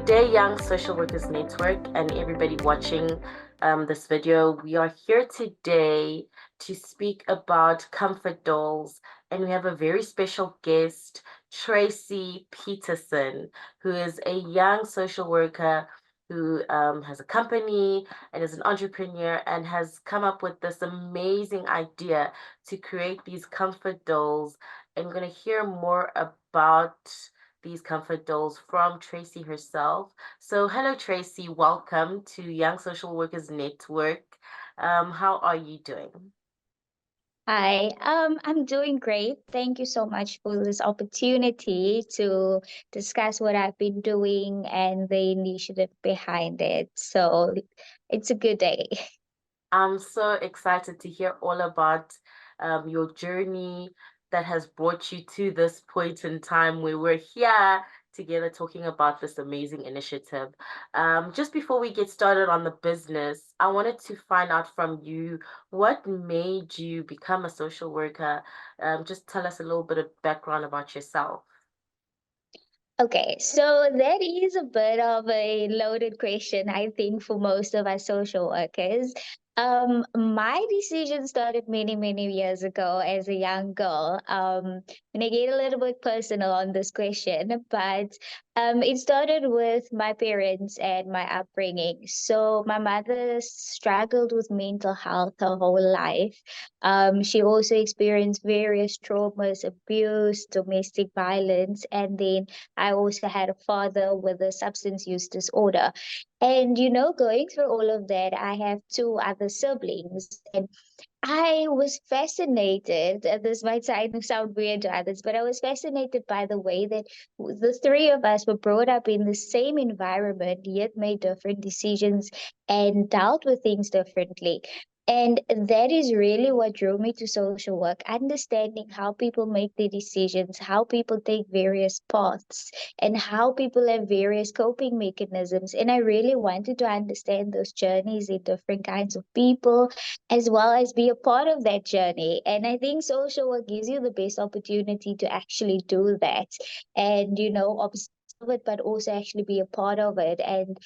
day, Young Social Workers Network, and everybody watching this video. We are here today to speak about comfort dolls, and we have a very special guest, Tracy Petersen, who is a young social worker who has a company and is an entrepreneur and has come up with this amazing idea to create these comfort dolls. And we're going to hear more about these comfort dolls from Tracy herself. So, hello, Tracy. Welcome to Young Social Workers Network. How are you doing? Hi, I'm doing great. Thank you so much for this opportunity to discuss what I've been doing and the initiative behind it. So it's a good day. I'm so excited to hear all about your journey that has brought you to this point in time where we're here together talking about this amazing initiative. Just before we get started on the business, I wanted to find out from you what made you become a social worker. Just tell us a little bit of background about yourself. Okay, so that is a bit of a loaded question, I think, for most of us social workers. My decision started many, many years ago as a young girl. And I get a little bit personal on this question, but it started with my parents and my upbringing. So my mother struggled with mental health her whole life. She also experienced various traumas, abuse, domestic violence, and then I also had a father with a substance use disorder. And, going through all of that, I have two other siblings. And I was fascinated. This might sound weird to others, but I was fascinated by the way that the three of us were brought up in the same environment, yet made different decisions and dealt with things differently. And that is really what drew me to social work, understanding how people make their decisions, how people take various paths, and how people have various coping mechanisms. And I really wanted to understand those journeys in different kinds of people, as well as be a part of that journey. And I think social work gives you the best opportunity to actually do that and, observe it, but also actually be a part of it. And,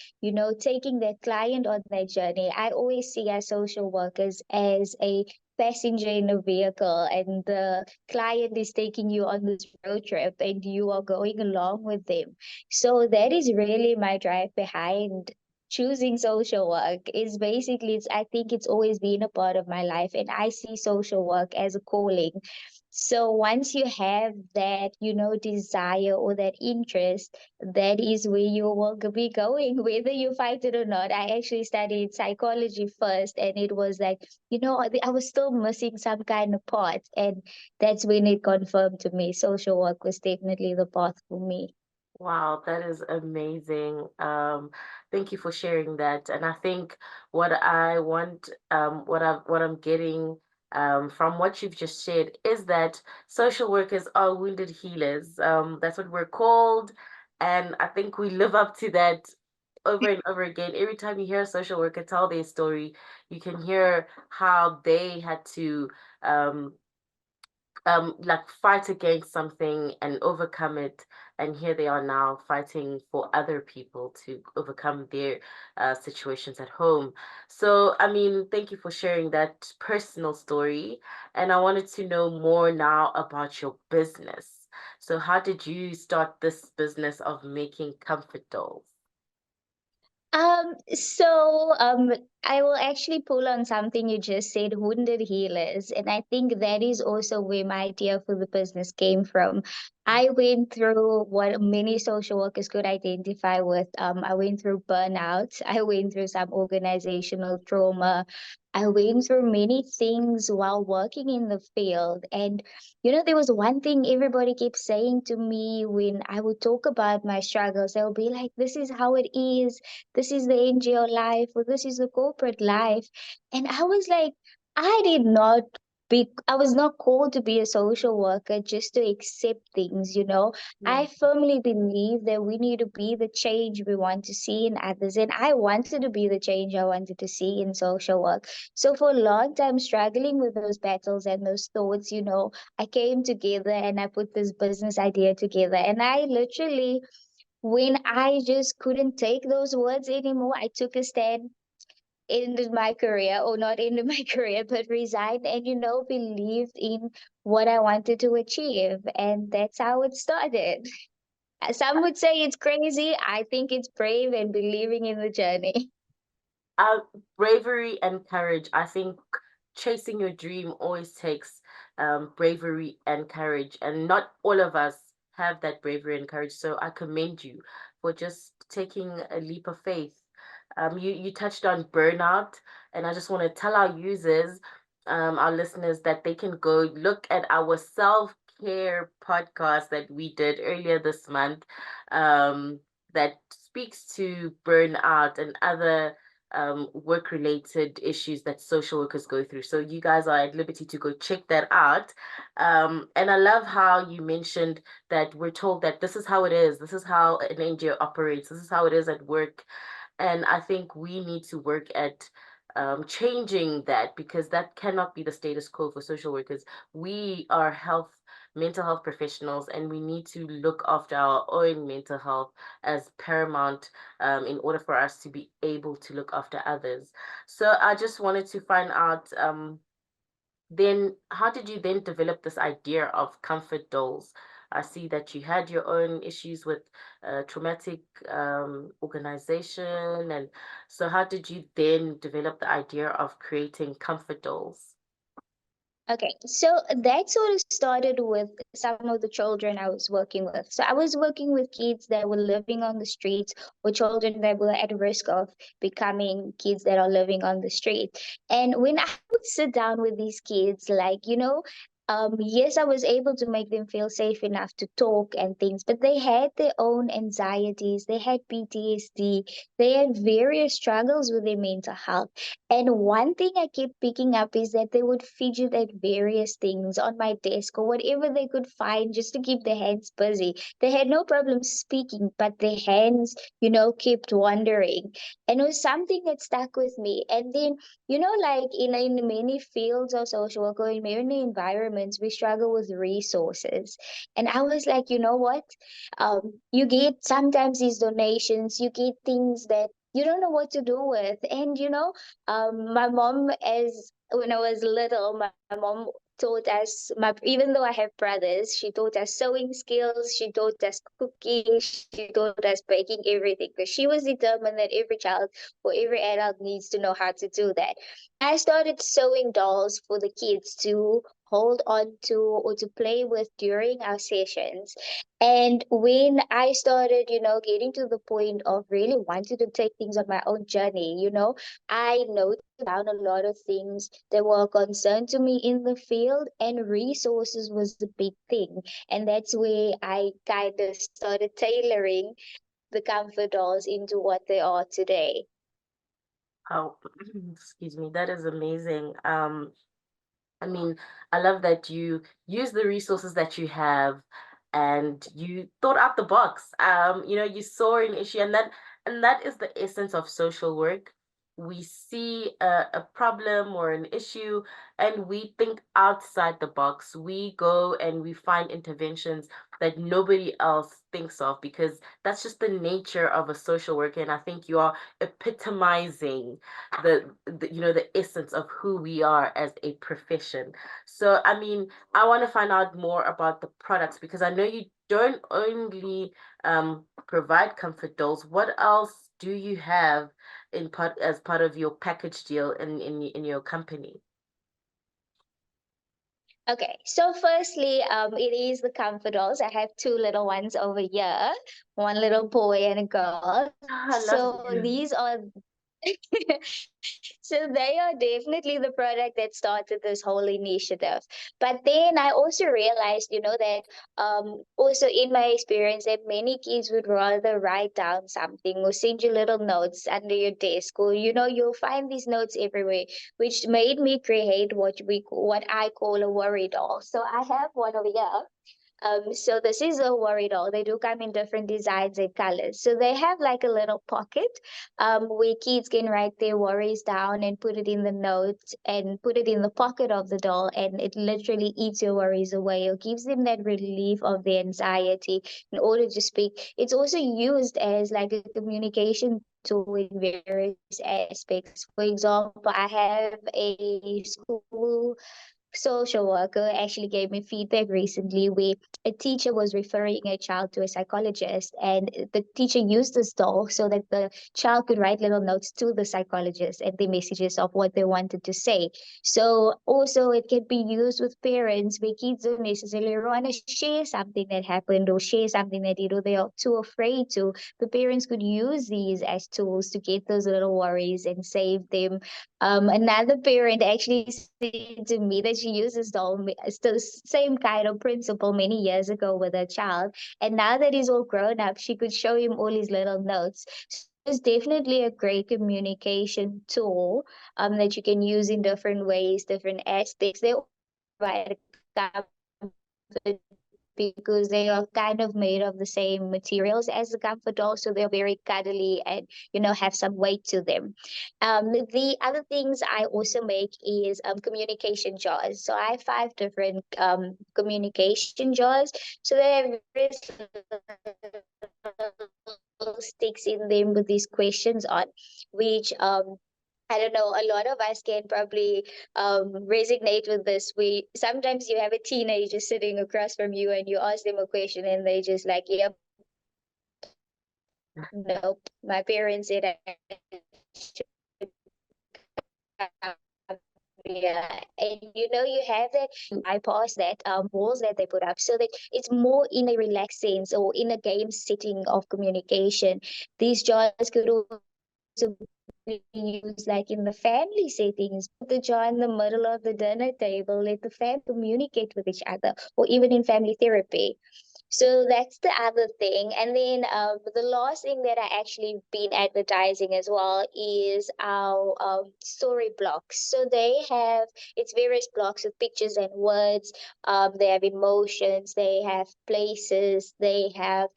taking that client on that journey. I always see as social workers as a passenger in a vehicle, and the client is taking you on this road trip and you are going along with them. So that is really my drive behind choosing social work. Is basically, I think it's always been a part of my life, and I see social work as a calling. So once you have that, desire or that interest, that is where you will be going, whether you fight it or not. I actually studied psychology first, and it was like, I was still missing some kind of part. And that's when it confirmed to me social work was definitely the path for me. Wow, that is amazing. Thank you for sharing that. And I think what I want, what I'm getting from what you've just shared is that social workers are wounded healers. That's what we're called. And I think we live up to that over and over again. Every time you hear a social worker tell their story, you can hear how they had to like fight against something and overcome it, and here they are now fighting for other people to overcome their situations at home. So I mean, thank you for sharing that personal story, and I wanted to know more now about your business. So how did you start this business of making comfort dolls? So I will actually pull on something you just said, wounded healers. And I think that is also where my idea for the business came from. I went through what many social workers could identify with. I went through burnout. I went through some organizational trauma. I went through many things while working in the field. And, there was one thing everybody kept saying to me when I would talk about my struggles. They'll be like, this is how it is, this is the NGO life, or this is the corporate life. And I was like, I was not called to be a social worker just to accept things, Yeah. I firmly believe that we need to be the change we want to see in others. And I wanted to be the change I wanted to see in social work. So for a long time, struggling with those battles and those thoughts, I came together and I put this business idea together. And I literally when I just couldn't take those words anymore, I took a stand, ended my career, or not ended my career, but resigned and, believed in what I wanted to achieve. And that's how it started. Some would say it's crazy. I think it's brave and believing in the journey. Uh, Bravery and courage. I think chasing your dream always takes bravery and courage, and not all of us have that bravery and courage. So I commend you for just taking a leap of faith. You touched on burnout, and I just want to tell our users, our listeners, that they can go look at our self-care podcast that we did earlier this month, that speaks to burnout and other work related issues that social workers go through. So you guys are at liberty to go check that out. And I love how you mentioned that we're told that this is how it is, this is how an NGO operates, this is how it is at work. And I think we need to work at changing that, because that cannot be the status quo for social workers. We are mental health professionals, and we need to look after our own mental health as paramount, in order for us to be able to look after others. So I just wanted to find out, then how did you then develop this idea of comfort dolls? I see that you had your own issues with traumatic organization, and so how did you then develop the idea of creating comfort dolls? Okay, so that sort of started with some of the children I was working with. So I was working with kids that were living on the streets, or children that were at risk of becoming kids that are living on the street. And when I would sit down with these kids, like, yes, I was able to make them feel safe enough to talk and things, but they had their own anxieties, they had PTSD, they had various struggles with their mental health. And one thing I kept picking up is that they would fidget at various things on my desk or whatever they could find just to keep their hands busy. They had no problem speaking, but their hands, kept wandering. And it was something that stuck with me. And then, like in many fields of social work or in many environments, we struggle with resources. And I was like, you know what? You get sometimes these donations, you get things that you don't know what to do with. And my mom, as when I was little, my mom taught us, even though I have brothers, she taught us sewing skills, she taught us cooking, she taught us baking, everything, because she was determined that every child or every adult needs to know how to do that. I started sewing dolls for the kids to hold on to or to play with during our sessions. And when I started, getting to the point of really wanting to take things on my own journey, I noted down a lot of things that were a concern to me in the field, and resources was the big thing. And that's where I kind of started tailoring the comfort dolls into what they are today. Oh, excuse me, that is amazing. I mean, I love that you use the resources that you have, and you thought out the box. You saw an issue, and that is the essence of social work. We see a problem or an issue, and we think outside the box. We go and we find interventions that nobody else thinks of, because that's just the nature of a social worker. And I think you are epitomizing the essence of who we are as a profession. So I mean, I want to find out more about the products, because I know you don't only provide comfort dolls. What else do you have as part of your package deal in your company? Okay, so firstly, it is the comfort dolls. I have two little ones over here, one little boy and a girl. I So love these you. are so they are definitely the product that started this whole initiative. But then I also realized, that also in my experience that many kids would rather write down something or send you little notes under your desk, or you'll find these notes everywhere, which made me create what I call a worry doll. So I have one over here. So this is a worry doll. They do come in different designs and colors. So they have like a little pocket where kids can write their worries down and put it in the notes and put it in the pocket of the doll, and it literally eats your worries away or gives them that relief of their anxiety in order to speak. It's also used as like a communication tool in various aspects. For example, I have a school social worker actually gave me feedback recently where a teacher was referring a child to a psychologist, and the teacher used this doll so that the child could write little notes to the psychologist and the messages of what they wanted to say. So also it can be used with parents where kids don't necessarily want to share something that happened or share something that they are too afraid to. The parents could use these as tools to get those little worries and save them. Another parent actually said to me that she uses it's the same kind of principle many years ago with her child, and now that he's all grown up, she could show him all his little notes. So it's definitely a great communication tool that you can use in different ways, different aspects. They all provide comfort because they are kind of made of the same materials as the comfort doll, so they're very cuddly and have some weight to them. The other things I also make is communication jars. So I have 5 different communication jars. So they have various little sticks in them with these questions on, which I don't know, a lot of us can probably resonate with this. We sometimes you have a teenager sitting across from you and you ask them a question and they just like, yep, nope. My parents said I should come here. And you have that bypass that walls that they put up so that it's more in a relaxed sense or in a game setting of communication. These jars could also be used like in the family settings. Put the jar in the middle of the dinner table, let the family communicate with each other, or even in family therapy. So that's the other thing. And then the last thing that I actually been advertising as well is our story blocks. So it's various blocks with pictures and words. They have emotions, they have places, they have,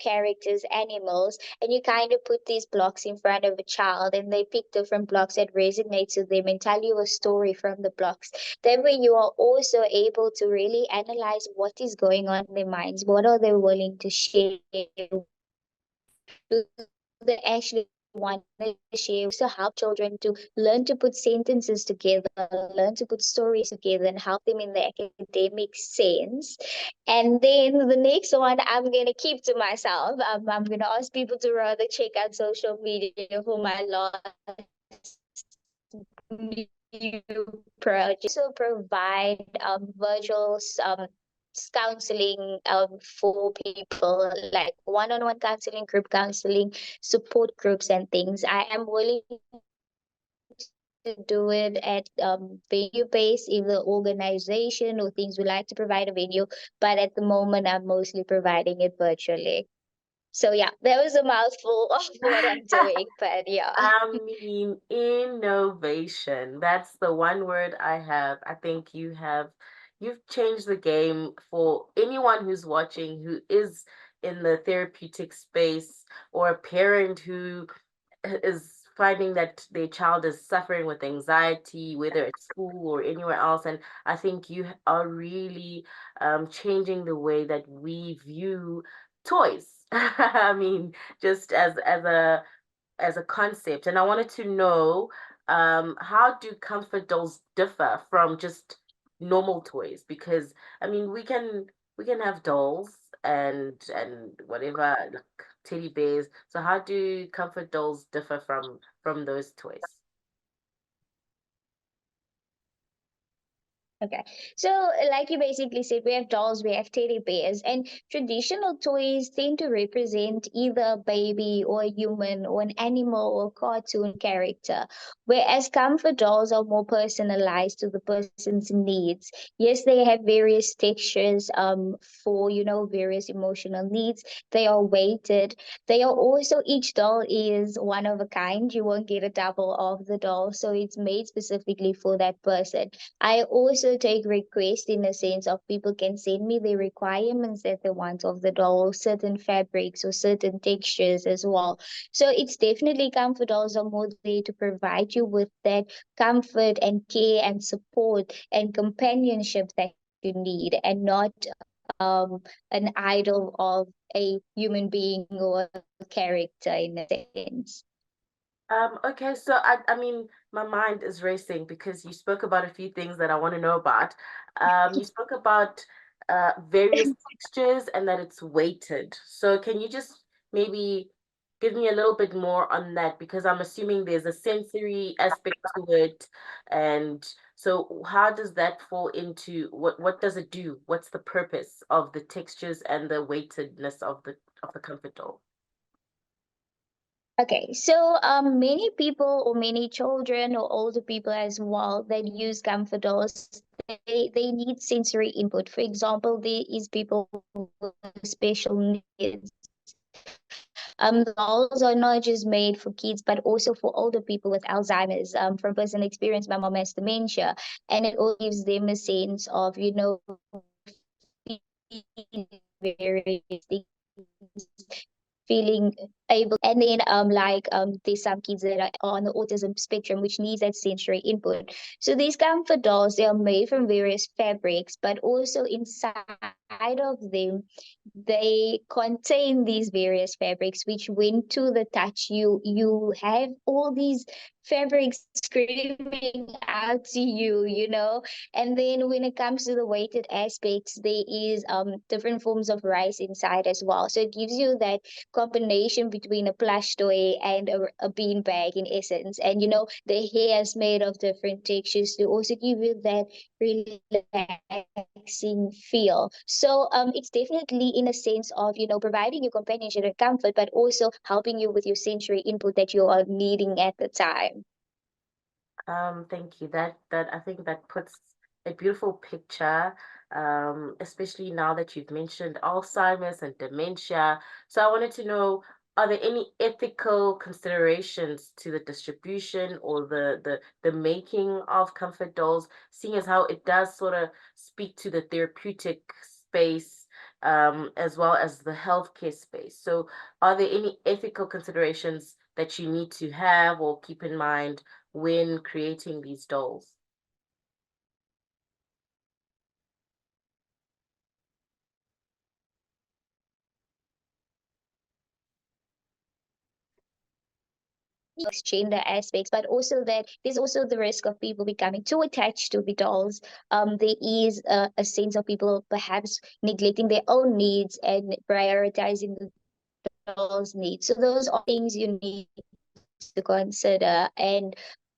characters, animals, and you kind of put these blocks in front of a child and they pick different blocks that resonates with them and tell you a story from the blocks. That way you are also able to really analyze what is going on in their minds. What are they willing to share? Do they actually want to share? So help children to learn to put sentences together, learn to put stories together and help them in the academic sense. And then the next one I'm going to keep to myself. I'm going to ask people to rather check out social media for my last new project. Also provide virtual counseling for people, like one-on-one counseling, group counseling, support groups and things. I am willing to do it at venue based if the organization or things would like to provide a venue, but at the moment I'm mostly providing it virtually. So yeah, that was a mouthful of what I'm doing, but yeah. I mean, innovation. That's the one word I have. I think you've changed the game for anyone who's watching who is in the therapeutic space, or a parent who is finding that their child is suffering with anxiety, whether at school or anywhere else. And I think you are really changing the way that we view toys. I mean, just as a concept. And I wanted to know, how do comfort dolls differ from just normal toys? Because I mean, we can have dolls and whatever, like teddy bears. So how do comfort dolls differ from those toys? Okay. So, like you basically said, we have dolls, we have teddy bears, and traditional toys tend to represent either a baby or a human or an animal or cartoon character, whereas comfort dolls are more personalized to the person's needs. Yes, they have various textures for, various emotional needs. They are weighted. They are also, each doll is one of a kind. You won't get a double of the doll, so it's made specifically for that person. I also also take requests in the sense of people can send me the requirements that they want of the doll, certain fabrics or certain textures as well. So it's definitely Comfort Dolls are more there to provide you with that comfort and care and support and companionship that you need, and not an idol of a human being or a character in a sense. Okay, so I mean, my mind is racing because you spoke about a few things that I want to know about. You spoke about various textures and that it's weighted. So can you just maybe give me a little bit more on that? Because I'm assuming there's a sensory aspect to it. And so how does that fall into what does it do? What's the purpose of the textures and the weightedness of the comfort doll? Okay, so many people or many children or older people as well that use comfort dolls, they need sensory input. For example, there is people with special needs. The dolls are not just made for kids, but also for older people with Alzheimer's. From personal experience, my mom has dementia, and it all gives them a sense of, various things, feeling able. And then like there's some kids that are on the autism spectrum which needs that sensory input. So these comfort dolls, they are made from various fabrics, but also inside of them they contain these various fabrics which when to the touch, you have all these fabrics screaming out to you, and then when it comes to the weighted aspects, there is different forms of rice inside as well, so it gives you that combination between a plush toy and a bean bag in essence. And the hair is made of different textures to also give you that relaxing feel. So it's definitely in a sense of providing you companionship and comfort, but also helping you with your sensory input that you are needing at the time. Thank you. That I think that puts a beautiful picture, especially now that you've mentioned Alzheimer's and dementia. So I wanted to know, are there any ethical considerations to the distribution or the making of comfort dolls, seeing as how it does sort of speak to the therapeutic space, as well as the healthcare space. So are there any ethical considerations that you need to have or keep in mind when creating these dolls? Gender aspects, but also that there's also the risk of people becoming too attached to the dolls. There is a sense of people perhaps neglecting their own needs and prioritizing the dolls' needs. So those are things you need to consider. And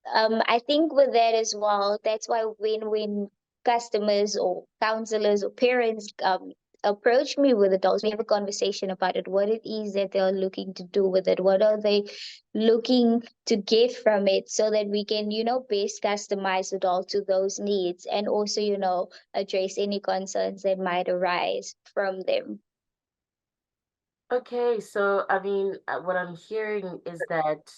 I think with that as well, that's why when customers or counselors or parents approach me with adults, we have a conversation about it, what it is that they're looking to do with it, what are they looking to get from it, so that we can, best customize the doll to those needs, and also, address any concerns that might arise from them. Okay, so I mean, what I'm hearing is that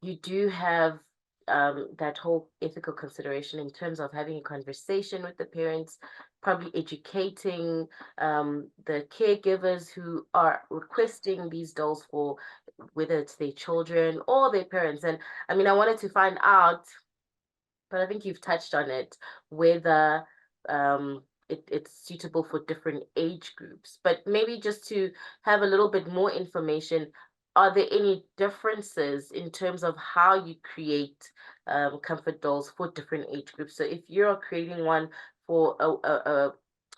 you do have that whole ethical consideration in terms of having a conversation with the parents, probably educating the caregivers who are requesting these dolls for whether it's their children or their parents. And I mean, I wanted to find out, but I think you've touched on it, whether it's suitable for different age groups. But maybe just to have a little bit more information, are there any differences in terms of how you create comfort dolls for different age groups? So if you're creating one for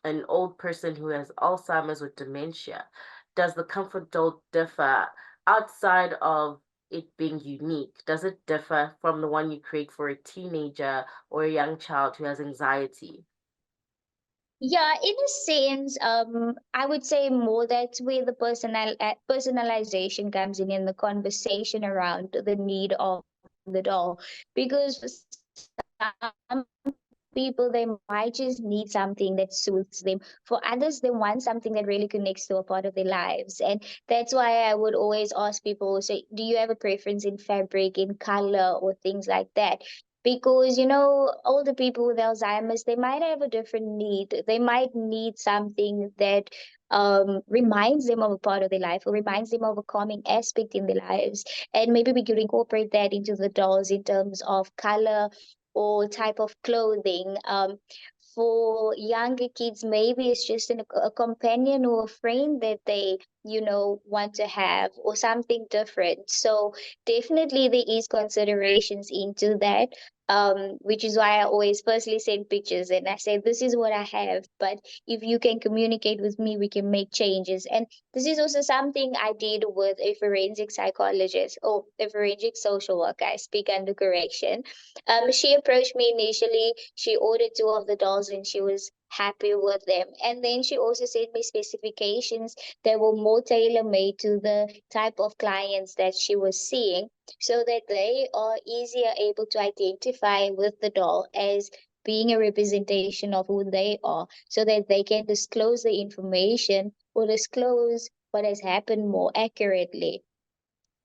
an old person who has Alzheimer's or dementia, does the comfort doll differ outside of it being unique? Does it differ from the one you create for a teenager or a young child who has anxiety? Yeah, in a sense, I would say more that's where the personalization comes in the conversation around the need of the doll, because for some people they might just need something that suits them. For others, they want something that really connects to a part of their lives, and that's why I would always ask people, say, do you have a preference in fabric, in color, or things like that? because older people with Alzheimer's, they might have a different need. They might need something that reminds them of a part of their life or reminds them of a calming aspect in their lives. And maybe we could incorporate that into the dolls in terms of color or type of clothing. For younger kids, maybe it's just a companion or a friend that they want to have, or something different. So definitely there is considerations into that, which is why I always firstly send pictures and I say this is what I have, but if you can communicate with me, we can make changes. And this is also something I did with a forensic psychologist, or a forensic social worker, I speak under correction. She approached me initially. She ordered two of the dolls and she was happy with them. And then she also sent me specifications that were more tailor made to the type of clients that she was seeing, so that they are easier able to identify with the doll as being a representation of who they are, so that they can disclose the information or disclose what has happened more accurately.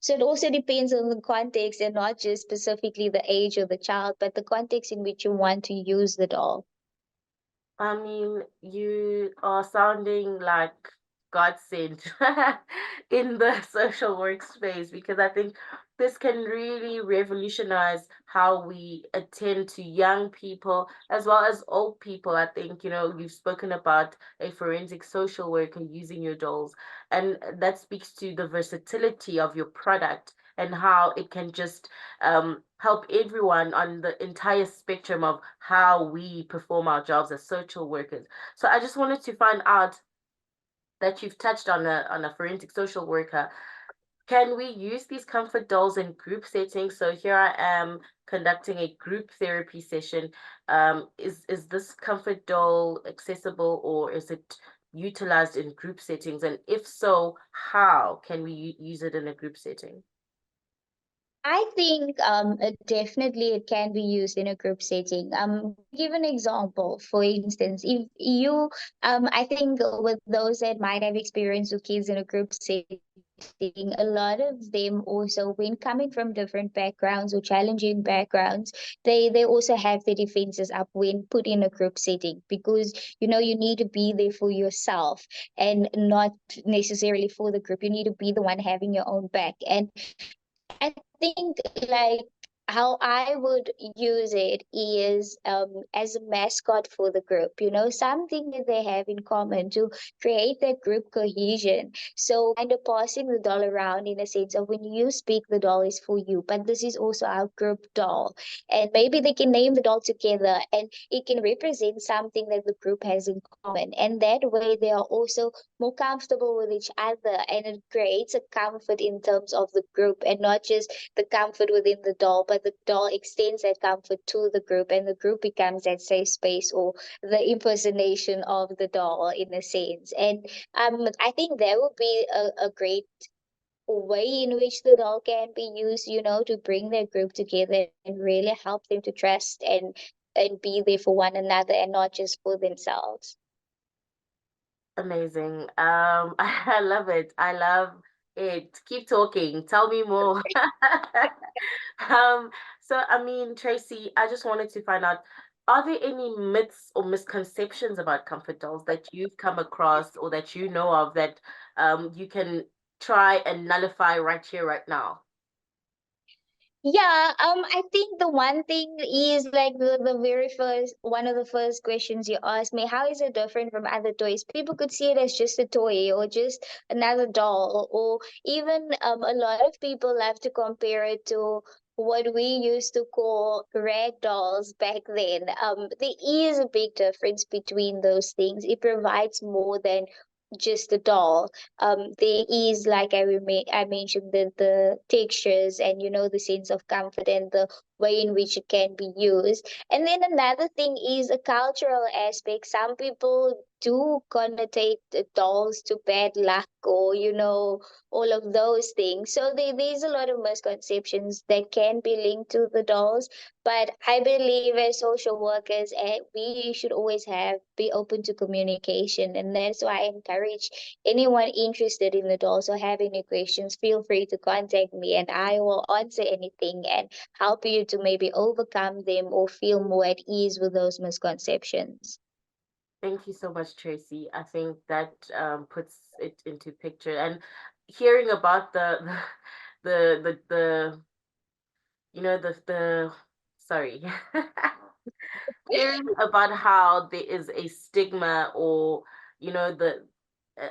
So it also depends on the context, and not just specifically the age of the child, but the context in which you want to use the doll. I mean, you are sounding like God sent in the social workspace, because I think this can really revolutionize how we attend to young people as well as old people. I think, you've spoken about a forensic social worker using your dolls, and that speaks to the versatility of your product and how it can just help everyone on the entire spectrum of how we perform our jobs as social workers. So I just wanted to find out that you've touched on a forensic social worker. Can we use these comfort dolls in group settings? So here I am conducting a group therapy session. Is this comfort doll accessible, or is it utilized in group settings? And if so, how can we use it in a group setting? I think definitely it can be used in a group setting. Give an example. For instance, if you, I think with those that might have experience with kids in a group setting, a lot of them also, when coming from different backgrounds or challenging backgrounds, they also have their defenses up when put in a group setting, because you need to be there for yourself and not necessarily for the group. You need to be the one having your own back. And I think, like, how I would use it is as a mascot for the group, something that they have in common to create that group cohesion. So kind of passing the doll around in a sense of, when you speak, the doll is for you, but this is also our group doll. And maybe they can name the doll together and it can represent something that the group has in common. And that way they are also more comfortable with each other, and it creates a comfort in terms of the group, and not just the comfort within the doll, but the doll extends that comfort to the group, and the group becomes that safe space, or the impersonation of the doll in a sense. And I think that would be a great way in which the doll can be used, to bring their group together and really help them to trust and be there for one another and not just for themselves. Amazing. I love it. I love it. Keep talking. Tell me more. Um, so I mean, Tracy, I just wanted to find out, are there any myths or misconceptions about comfort dolls that you've come across or that you know of that you can try and nullify right here, right now? Yeah, I think the one thing is, like, the very first one of the first questions you asked me, how is it different from other toys? People could see it as just a toy or just another doll, or even a lot of people love to compare it to what we used to call rag dolls back then. There is a big difference between those things. It provides more than just a doll. There is, like I mentioned, the textures and the sense of comfort and the way in which it can be used. And then another thing is a cultural aspect. Some people do connotate the dolls to bad luck, or all of those things. So there's a lot of misconceptions that can be linked to the dolls. But I believe as social workers, we should always be open to communication, and that's why I encourage anyone interested in the dolls or have any questions, feel free to contact me, and I will answer anything and help you to maybe overcome them or feel more at ease with those misconceptions. Thank you so much, Tracy. I think that puts it into picture. And hearing about the the sorry. Hearing about how there is a stigma, or the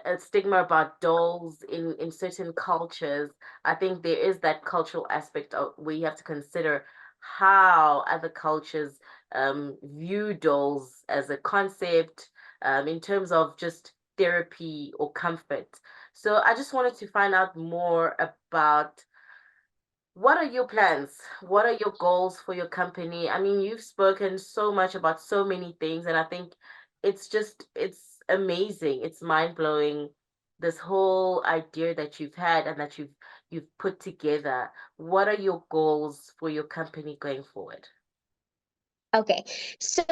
a stigma about dolls in certain cultures. I think there is that cultural aspect of where you have to consider how other cultures view dolls as a concept, in terms of just therapy or comfort. So I just wanted to find out more about, what are your plans? What are your goals for your company? I mean, you've spoken so much about so many things, and I think it's amazing. It's mind-blowing, this whole idea that you've had and that you've put together. What are your goals for your company going forward? Okay, so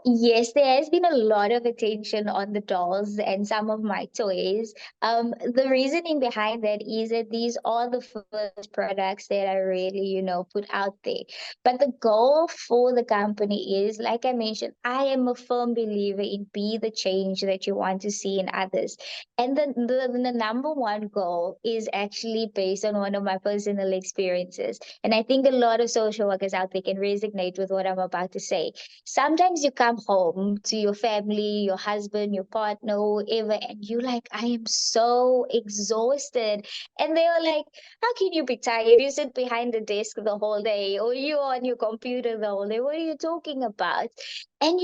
yes, there has been a lot of attention on the dolls and some of my toys. The reasoning behind that is that these are the first products that I really, put out there. But the goal for the company is, like I mentioned, I am a firm believer in be the change that you want to see in others. And the number one goal is actually based on one of my personal experiences. And I think a lot of social workers out there can resonate with what I'm about to say. Sometimes you come home to your family, your husband, your partner, whoever, and you're like, I am so exhausted. And they are like, how can you be tired? You sit behind the desk the whole day, or you on your computer the whole day. What are you talking about? And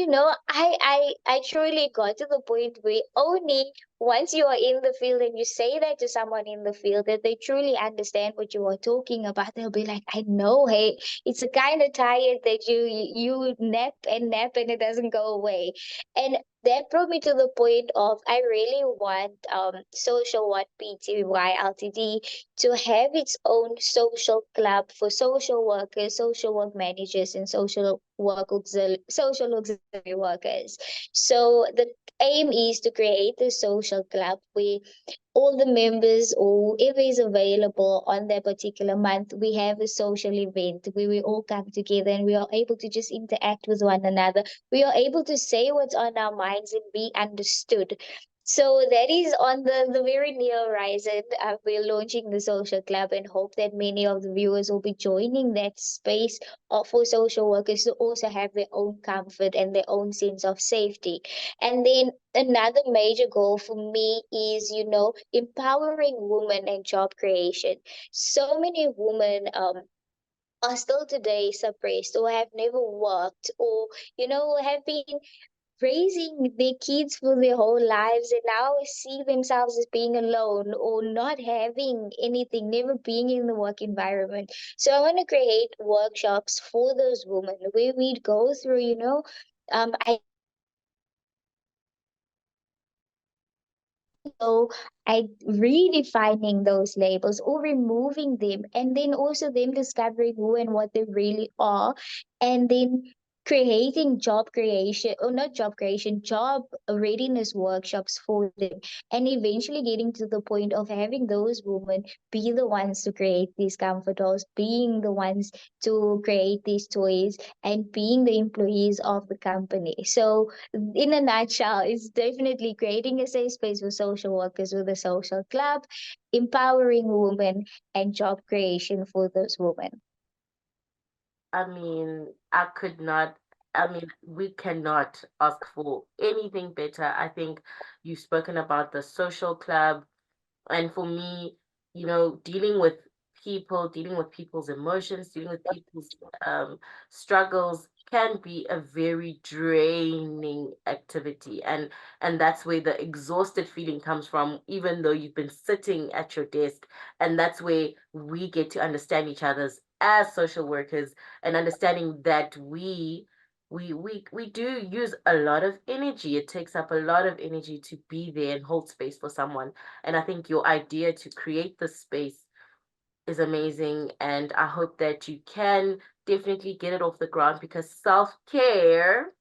I truly got to the point where only once you are in the field and you say that to someone in the field, that they truly understand what you are talking about, they'll be like, I know, hey, it's a kind of tired that you nap and it doesn't go away. And that brought me to the point of, I really want Social What Pty Ltd to have its own social club for social workers, social work managers, and social auxiliary workers. So the aim is to create a social club where all the members, or whoever is available on that particular month, we have a social event where we all come together and we are able to just interact with one another. We are able to say what's on our minds and be understood. So that is on the very near horizon. We're launching the social club and hope that many of the viewers will be joining that space for social workers to also have their own comfort and their own sense of safety. And then another major goal for me is, empowering women and job creation. So many women are still today suppressed, or have never worked, or, have been raising their kids for their whole lives and now see themselves as being alone or not having anything, never being in the work environment. So I want to create workshops for those women where we'd go through, I so I redefining those labels or removing them, and then also them discovering who and what they really are, and then creating job creation, or not job creation, job readiness workshops for them, and eventually getting to the point of having those women be the ones to create these comfort dolls, being the ones to create these toys, and being the employees of the company. So in a nutshell, it's definitely creating a safe space for social workers with a social club, empowering women, and job creation for those women. I mean, we cannot ask for anything better. I think you've spoken about the social club. And for me, dealing with people's emotions, dealing with people's struggles can be a very draining activity. And that's where the exhausted feeling comes from, even though you've been sitting at your desk. And that's where we get to understand each other's as social workers, and understanding that we do use a lot of energy. It takes up a lot of energy to be there and hold space for someone. And I think your idea to create the space is amazing. And I hope that you can definitely get it off the ground because self-care,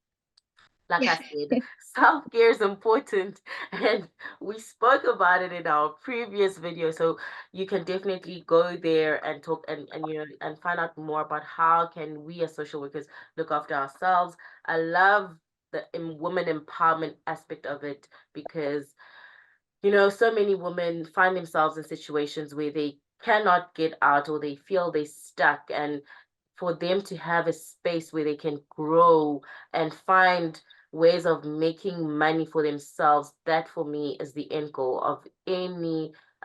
like I said, self-care is important. And we spoke about it in our previous video. So you can definitely go there and talk and you know and find out more about how can we as social workers look after ourselves. I love the women empowerment aspect of it because you know, so many women find themselves in situations where they cannot get out or they feel they're stuck. And for them to have a space where they can grow and find ways of making money for themselves, that for me is the end goal of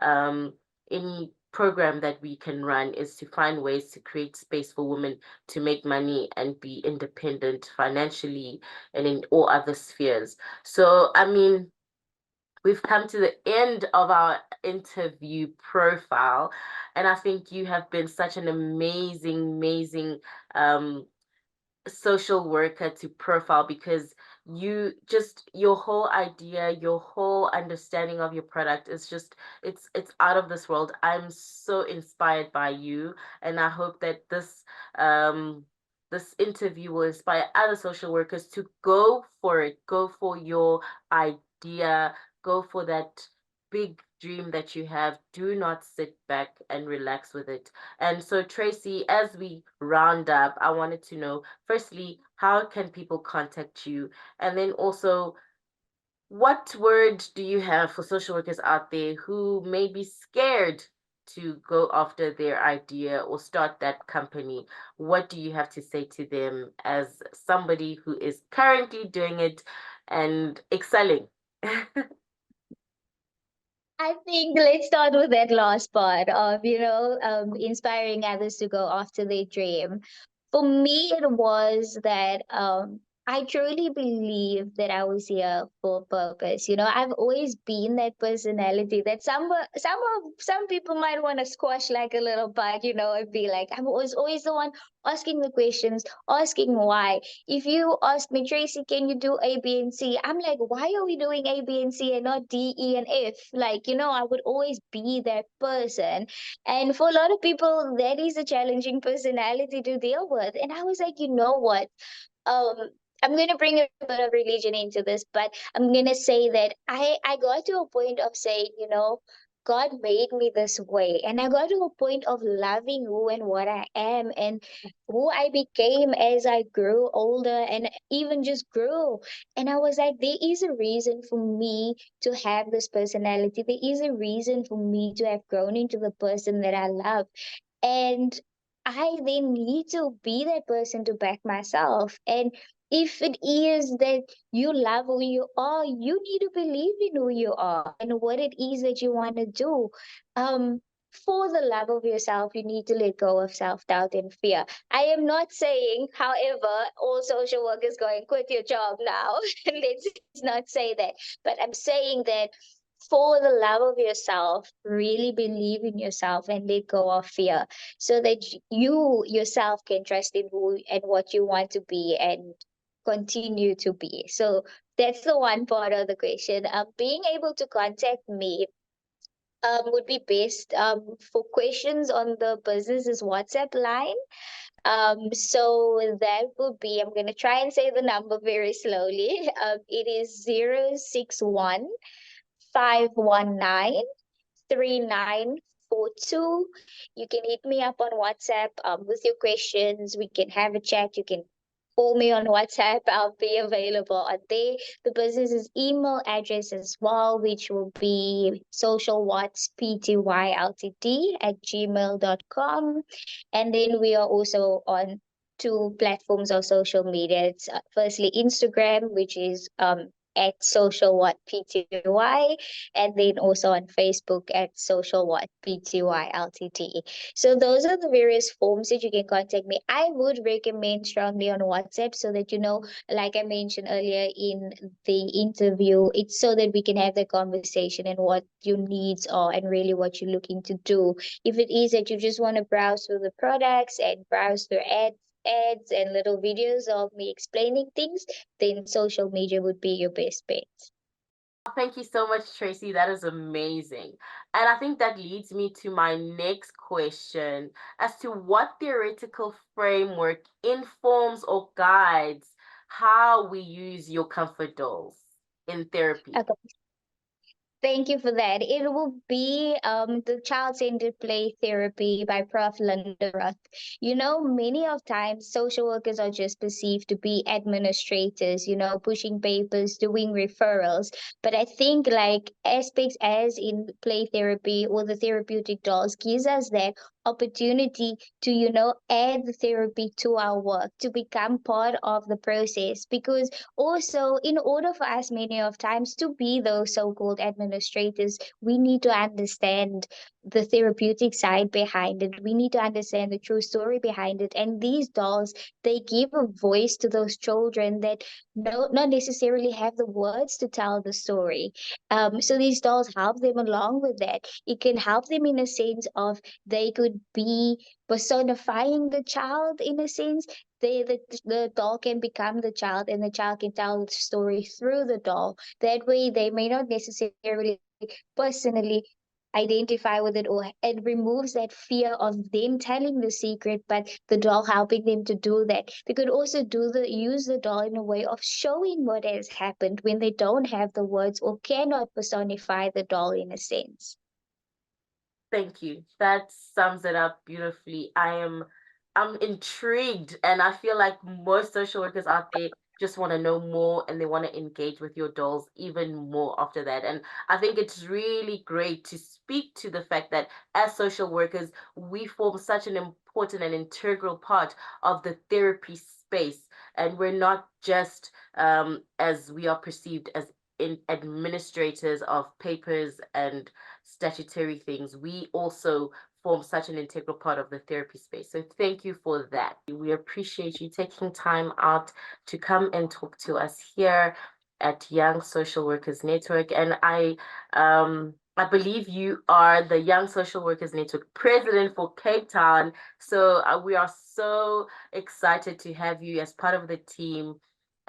um any program that we can run is to find ways to create space for women to make money and be independent financially and in all other spheres. So, I mean, we've come to the end of our interview profile, and I think you have been such an amazing um, social worker to profile because you just your whole idea, your whole understanding of your product is just it's out of this world. I'm so inspired by you, and I hope that this interview will inspire other social workers to go for it, go for your idea, go for that big dream that you have. Do not sit back and relax with it. And so, Tracy, as we round up, I wanted to know, firstly, how can people contact you? And then also, what word do you have for social workers out there who may be scared to go after their idea or start that company? What do you have to say to them as somebody who is currently doing it and excelling? I think let's start with that last part of, inspiring others to go after their dream. For me, it was that I truly believe that I was here for a purpose. I've always been that personality that some people might want to squash like a little bug, and be like, I was always the one asking the questions, asking why. If you ask me, Tracy, can you do A, B, and C? I'm like, why are we doing A, B, and C and not D, E, and F? Like, I would always be that person. And for a lot of people, that is a challenging personality to deal with. And I was like, you know what? um I'm gonna bring a bit of religion into this, but I'm gonna say that I got to a point of saying, God made me this way, and I got to a point of loving who and what I am and who I became as I grew older and even just grew. And I was like, there is a reason for me to have this personality. There is a reason for me to have grown into the person that I love. And I then need to be that person to back myself. And if it is that you love who you are, you need to believe in who you are and what it is that you want to do. Um, for the love of yourself, you need to let go of self doubt and fear. I am not saying, however, all social workers going quit your job now. Let's not say that. But I'm saying that for the love of yourself, really believe in yourself and let go of fear so that you yourself can trust in who and what you want to be and continue to be. So that's the one part of the question. Being able to contact me would be best for questions on the business's WhatsApp line. So that would be, I'm going to try and say the number very slowly. It is 061 519 3942. You can hit me up on WhatsApp with your questions. We can have a chat. You can call me on WhatsApp. I'll be available on there. The business's email address as well, which will be socialwhatsptyltd@gmail.com. And then we are also on two platforms of social media. It's firstly Instagram, which is at socialwhatpty, and then also on Facebook at socialwhatpty Ltd. So those are the various forms that you can contact me. I would recommend strongly on WhatsApp so that like I mentioned earlier in the interview, it's so that we can have the conversation and what your needs are and really what you're looking to do. If it is that you just want to browse through the products and browse through ads, ads and little videos of me explaining things, then social media would be your best bet. Thank you so much, Tracy. That is amazing. And I think that leads me to my next question as to what theoretical framework informs or guides how we use your comfort dolls in therapy. Okay. Thank you for that. It will be the child-centered play therapy by Prof. Linda Roth. You know, many of times social workers are just perceived to be administrators, you know, pushing papers, doing referrals. But I think like aspects as in play therapy or the therapeutic dolls gives us that opportunity to, you know, add the therapy to our work, to become part of the process. Because also, in order for us many of times to be those so-called administrators, we need to understand the therapeutic side behind it. We need to understand the true story behind it. And these dolls, they give a voice to those children that not necessarily have the words to tell the story. So these dolls help them along with that. It can help them in a sense of they could be personifying the child in a sense. The doll can become the child, and the child can tell the story through the doll. That way they may not necessarily personally identify with it, or it removes that fear of them telling the secret, but the doll helping them to do that. They could also use the doll in a way of showing what has happened when they don't have the words or cannot personify the doll in a sense. Thank you. That sums it up beautifully. I'm intrigued, and I feel like most social workers out there just want to know more and they want to engage with your dolls even more after that. And I think it's really great to speak to the fact that as social workers, we form such an important and integral part of the therapy space. And we're not just as we are perceived as in administrators of papers and statutory things. We also form such an integral part of the therapy space. So thank you for that. We appreciate you taking time out to come and talk to us here at Young Social Workers Network. And I believe you are the Young Social Workers Network president for Cape Town. So we are so excited to have you as part of the team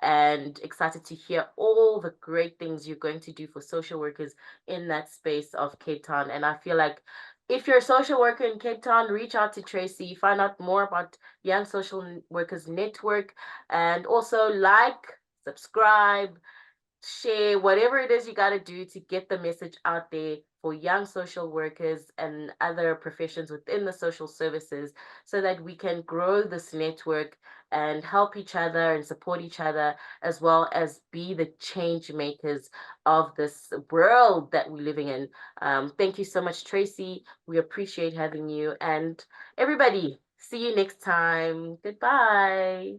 and excited to hear all the great things you're going to do for social workers in that space of Cape Town. And I feel like if you're a social worker in Cape Town, reach out to Tracy, find out more about Young Social Workers Network, and also like, subscribe, share, whatever it is you got to do to get the message out there for young social workers and other professions within the social services so that we can grow this network and help each other and support each other, as well as be the change makers of this world that we're living in. Thank you so much, Tracy. We appreciate having you. And everybody, see you next time. Goodbye.